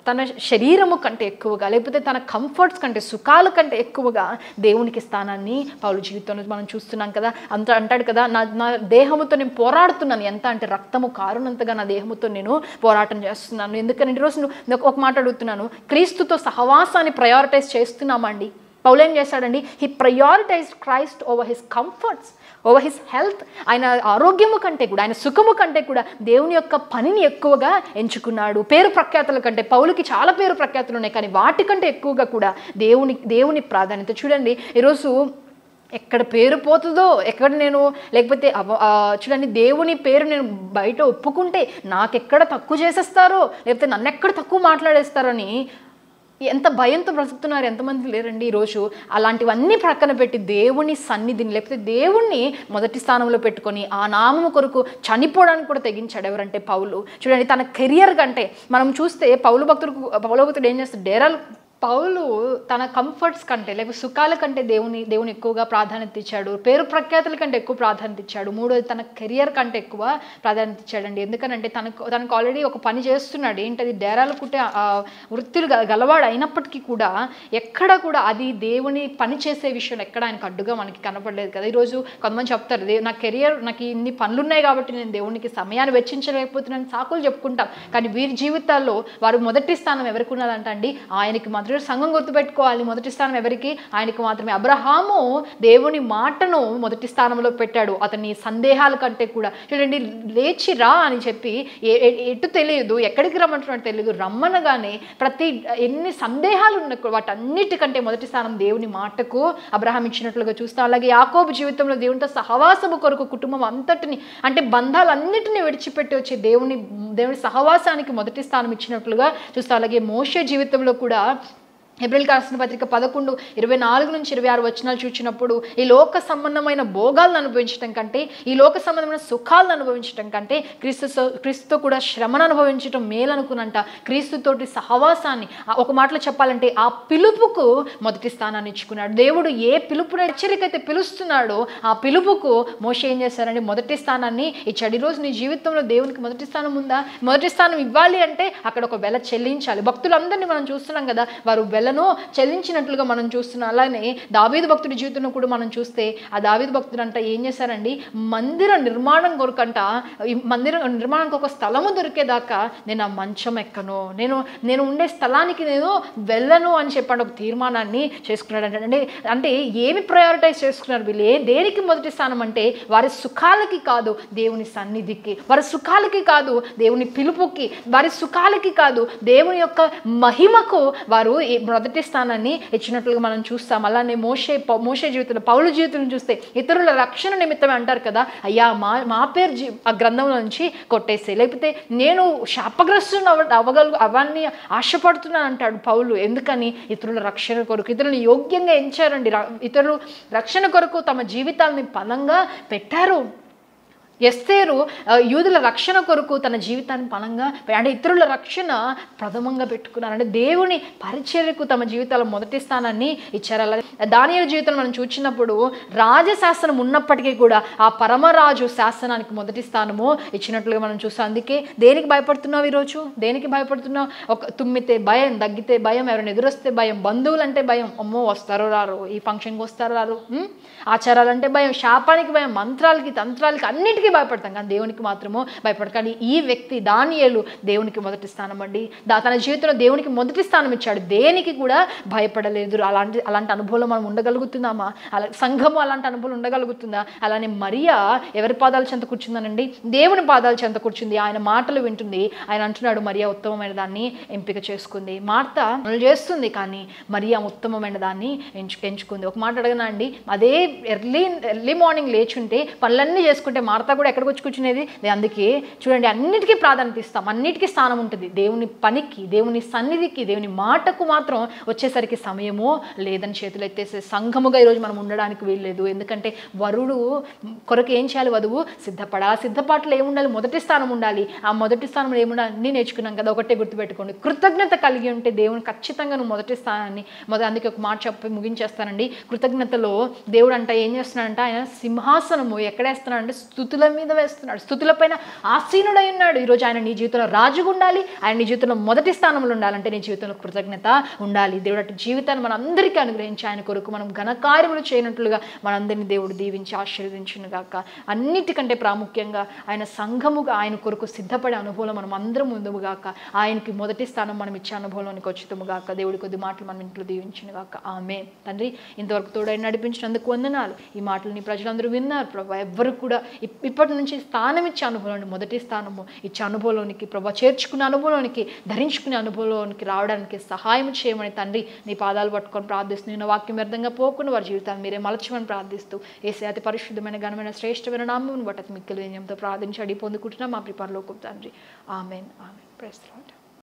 తన శరీరము కంటే ఎక్కువగా, లేకపోతే తన కంఫర్ట్స్ కంటే, సుఖాల కంటే ఎక్కువగా దేవునికి స్థానాన్ని పౌలు జీవితంలో మనం చూస్తున్నాం కదా. అంటాడు కదా, నా దేహముతో నేను పోరాడుతున్నాను, ఎంత అంటే రక్తము కారునంతగా నా దేహముతో నేను పోరాటం చేస్తున్నాను. ఎందుకంటే ఈరోజు ఒక మాట అడుగుతున్నాను, క్రీస్తుతో సహవాసాన్ని ప్రయారిటైజ్ చేస్తున్నామండి. పౌలు ఏం చేశాడండి, he prioritize Christ over his comforts, over his health. ఆయన ఆరోగ్యము కంటే కూడా, ఆయన సుఖము కంటే కూడా దేవుని యొక్క పనిని ఎక్కువగా ఎంచుకున్నాడు. పేరు ప్రఖ్యాతుల కంటే, పౌలుకి చాలా పేరు ప్రఖ్యాతులు ఉన్నాయి, కానీ వాటికంటే ఎక్కువగా కూడా దేవుని ప్రాధాన్యత. చూడండి, ఈరోజు ఎక్కడ పేరు పోతుందో, ఎక్కడ నేను లేకపోతే చూడండి, దేవుని పేరు నేను బయట ఒప్పుకుంటే నాకెక్కడ తక్కువ చేసేస్తారో, లేకపోతే నన్ను ఎక్కడ తక్కువ మాట్లాడేస్తారని ఎంత భయంతో బ్రతుకుతున్నారు ఎంతమంది లేరండి ఈరోజు. అలాంటివన్నీ ప్రక్కన పెట్టి దేవుని సన్నిధిని, లేకపోతే దేవుణ్ణి మొదటి స్థానంలో పెట్టుకొని ఆ నామము కొరకు చనిపోవడానికి కూడా తెగించాడు. ఎవరంటే పౌలు. చూడండి, తన కెరియర్ కంటే మనం చూస్తే పౌలు భక్తుడు ఏం చేస్తాడు, డేరాలు పౌలు తన కంఫర్ట్స్ కంటే, లేకపోతే సుఖాల కంటే దేవుని ఎక్కువగా ప్రాధాన్యత ఇచ్చాడు. పేరు ప్రఖ్యాతుల కంటే ఎక్కువ ప్రాధాన్యత ఇచ్చాడు. మూడోది, తన కెరియర్ కంటే ఎక్కువ ప్రాధాన్యత ఇచ్చాడండి. ఎందుకనంటే తనకు ఆల్రెడీ ఒక పని చేస్తున్నాడు. ఏంటది, డేరాలు కుట్టే వృత్తులు గలవాడు అయినప్పటికీ కూడా ఎక్కడ కూడా అది దేవుని పని చేసే విషయంలో ఎక్కడ ఆయనకు అడ్డుగా మనకి కనపడలేదు కదా. ఈరోజు కొంతమంది చెప్తారు, నా కెరియర్, నాకు ఇన్ని పనులు ఉన్నాయి కాబట్టి నేను దేవునికి సమయాన్ని వెచ్చించలేకపోతున్నాను సాకులు చెప్పుకుంటాం. కానీ వీరి జీవితాల్లో వారు మొదటి స్థానం ఎవరికి ఉన్నదంట అండి, ఆయనకి మాత్రం. సంఘం గుర్తుపెట్టుకోవాలి, మొదటి స్థానం ఎవరికి, ఆయనకు మాత్రమే. అబ్రహాము దేవుని మాటను మొదటి స్థానంలో పెట్టాడు, అతని సందేహాల కంటే కూడా. చూడండి, లేచి రా అని చెప్పి ఎటు తెలియదు, ఎక్కడికి రమ్మంటున్నాడు తెలియదు, రమ్మనగానే ఎన్ని సందేహాలు ఉన్న వాటన్నిటికంటే మొదటి స్థానం దేవుని మాటకు అబ్రహాం ఇచ్చినట్లుగా చూస్తాం. అలాగే యాకోబు జీవితంలో దేవునితో సహవాసము కొరకు కుటుంబం అంతటిని, అంటే బంధాలన్నిటిని విడిచిపెట్టి వచ్చే దేవుని సహవాసానికి మొదటి స్థానం ఇచ్చినట్లుగా చూస్తాం. అలాగే మోషే జీవితంలో కూడా హెబ్రీయులకు రాసిన పత్రిక 11:24-26 వచనాలు చూసినప్పుడు, ఈ లోక సంబంధమైన భోగాలను అనుభవించడం కంటే, ఈ లోక సంబంధమైన సుఖాలను అనుభవించడం కంటే క్రీస్తుతో కూడా శ్రమను అనుభవించడం మేలనుకునంట. క్రీస్తుతోటి సహవాసాన్ని, ఒక మాటలో చెప్పాలంటే ఆ పిలుపుకు మొదటి స్థానాన్ని ఇచ్చుకున్నాడు. దేవుడు ఏ పిలుపుని హెచ్చరికైతే పిలుస్తున్నాడో ఆ పిలుపుకు మోషే ఏం చేశారంటే మొదటి స్థానాన్ని ఇచ్చాడు. ఈరోజు నీ జీవితంలో దేవునికి మొదటి స్థానం ఉందా? మొదటి స్థానం ఇవ్వాలి అంటే అక్కడ ఒక వెల చెల్లించాలి. భక్తులందరినీ మనం చూస్తున్నాం కదా, వారు వెల వెలను చెల్లించినట్లుగా మనం చూస్తున్నాం. అలానే దావీదు భక్తుడి జీవితంలో కూడా మనం చూస్తే ఆ దావీదు భక్తుడు అంట ఏం చేశారండి, మందిర నిర్మాణం కొరకంట, ఈ మందిర నిర్మాణానికి ఒక స్థలము దొరికేదాకా నేను ఆ మంచం ఎక్కను, నేను ఉండే స్థలానికి నేను వెళ్ళను అని చెప్పండి ఒక తీర్మానాన్ని చేసుకున్నాడు అంటే. అంటే ఏమి ప్రయారిటైజ్ చేసుకున్నారు వీళ్ళు, దేనికి మొదటి స్థానం అంటే వారి సుఖాలకి కాదు, దేవుని సన్నిధికి, వారి సుఖాలకి కాదు, దేవుని పిలుపుకి, వారి సుఖాలకి కాదు, దేవుని యొక్క మహిమకు వారు మొదటి స్థానాన్ని ఇచ్చినట్లుగా మనం చూస్తాం. అలానే మోషే జీవితంలో, పౌలు జీవితంలో చూస్తే ఇతరుల రక్షణ నిమిత్తమే అంటారు కదా, అయ్యా మా పేరు ఆ గ్రంథంలో నుంచి కొట్టేసే, లేకపోతే నేను శాపగ్రస్తుని అవన్నీ ఆశపడుతున్నాను అంటాడు పౌలు. ఎందుకని? ఇతరుల రక్షణ కొరకు, ఇతరులను యోగ్యంగా ఎంచారండి, ఇతరులు రక్షణ కొరకు తమ జీవితాలని పణంగా పెట్టారు. ఎస్తేరు యూదుల రక్షణ కొరకు తన జీవితాన్ని పణంగా, అంటే ఇతరుల రక్షణ ప్రథమంగా పెట్టుకున్నారు. అంటే దేవుని పరిచర్యకు తమ జీవితాల మొదటి స్థానాన్ని ఇచ్చారు. అలాగే దానియేలు జీవితంలో మనం చూసినప్పుడు రాజశాసనం ఉన్నప్పటికీ కూడా ఆ పరమరాజు శాసనానికి మొదటి స్థానము ఇచ్చినట్లుగా మనం చూస్తాం. అందుకే దేనికి భయపడుతున్నావు ఈరోజు? దేనికి భయపడుతున్నావు? ఒక తుమ్మితే భయం, దగ్గితే భయం, ఎవరైనా ఎదురొస్తే భయం, బంధువులంటే భయం, అమ్మో వస్తారో రారు, ఈ ఫంక్షన్కి వస్తారో రారు, ఆచారాలంటే భయం, శాపానికి భయం, మంత్రాలకి తంత్రాలకి అన్నిటికీ భయపడతాం, కానీ దేవునికి మాత్రము భయపడతాం. కానీ ఈ వ్యక్తి దానియేలు దేవునికి మొదటి స్థానం అండి. తన జీవితంలో దేవునికి మొదటి స్థానం ఇచ్చాడు, దేనికి కూడా భయపడలేదు. అలాంటి అనుభవం మనం ఉండగలుగుతున్నామా? సంఘము అలాంటి అనుభవం ఉండగలుగుతుందా? అలానే మరియా ఎవరి పాదాల చెంత కూర్చుందనండి? దేవుని పాదాల చెంత కూర్చుంది, ఆయన మాటలు వింటుంది. ఆయన అంటున్నాడు మరియా ఉత్తమమైన దాన్ని ఎంపిక చేసుకుంది. మార్త చేస్తుంది, కానీ మరియా ఉత్తమమైన దాన్ని ఎంచుకుంది. ఒక మాట అడగనా అండి, అదే ఎర్లీ మార్నింగ్ లేచుంటే పనులన్నీ చేసుకుంటే మార్త కూడా ఎక్కడికి వచ్చి కూర్చునేది? అందుకే చూడండి, అన్నిటికీ ప్రాధాన్యత ఇస్తాం, అన్నిటికీ స్థానం ఉంటుంది. దేవుని పనికి, దేవుని సన్నిధికి, దేవుని మాటకు మాత్రం వచ్చేసరికి సమయము లేదని చేతులు ఎత్తేసే సంఘముగా ఈరోజు మనం ఉండడానికి వీల్లేదు. ఎందుకంటే వరుడు కొరకు ఏం చేయాలి? వధువు సిద్ధపడాలి. ఆ సిద్ధపాట్లు ఏముండాలి? మొదటి స్థానం ఉండాలి. ఆ మొదటి స్థానంలో ఏముండాలి? అన్నీ నేర్చుకున్నాం కదా, ఒకటే గుర్తుపెట్టుకోండి, కృతజ్ఞత కలిగి ఉంటే దేవుని ఖచ్చితంగా నువ్వు మొదటి స్థానాన్ని అందుకే ఒక మాట చెప్పి ముగించేస్తానండి. కృతజ్ఞతలో దేవుడు అంట ఏం చేస్తున్నాడంట, ఆయన సింహాసనము ఎక్కడేస్తున్నాడంటే స్తుతుల మీద వేస్తున్నాడు, స్తుతుల పైన ఆసీనుడై ఉన్నాడు. ఈరోజు ఆయన నీ జీవితంలో రాజుగా ఉండాలి, ఆయన నీ జీవితంలో మొదటి స్థానంలో ఉండాలంటే నీ జీవితంలో కృతజ్ఞత ఉండాలి. దేవుడు అటు జీవితాన్ని మనందరికీ అనుగ్రహించి ఆయన కొరకు మనం ఘనకార్యములు చేయనట్లుగా మనందరినీ దేవుడు దీవించి ఆశీర్వదించును గాక. అన్నిటికంటే ప్రాముఖ్యంగా ఆయన సంఘముగా ఆయన కొరకు సిద్ధపడే అనుభవం మనం అందరం ముందుము గాక. ఆయనకి మొదటి స్థానం మనం ఇచ్చే అనుభవంలోనికి వచ్చుతాము గాక. దేవుడి కొద్ది మాటలు మనం ఇంట్లో దీవించును గాక. ఆమె తండ్రి, ఇంతవరకు తోడై నడిపించినందుకు వందనాలు. ఈ మాటలని ప్రజలందరూ విన్నారు ప్రభా. ఎవ్వరు కూడా ఇప్పటి నుంచి స్థానం ఇచ్చే అనుభవంలోని మొదటి స్థానము ఇచ్చే అనుభవంలోనికి ప్రభా, చేర్చుకునే అనుభవంలోనికి, ధరించుకునే అనుభవంలోనికి రావడానికి సహాయం చేయమని తండ్రి నీ పాదాలు పట్టుకొని ప్రార్థిస్తూ, నేను వాక్యం వ్యర్థంగా పోకుండా వారి జీవితాన్ని మీరే మలచమని ప్రార్థిస్తూ, యేసయ్య అతి పరిశుద్ధమైన ఘనమైన శ్రేష్టమైన నామమును బట్టి మిక్కిలి వినయంతో ప్రార్థించి అడిగి పొందుకుంటున్నాం మా ప్రిపరలోకి తండ్రి. Amen, amen. Praise the lord.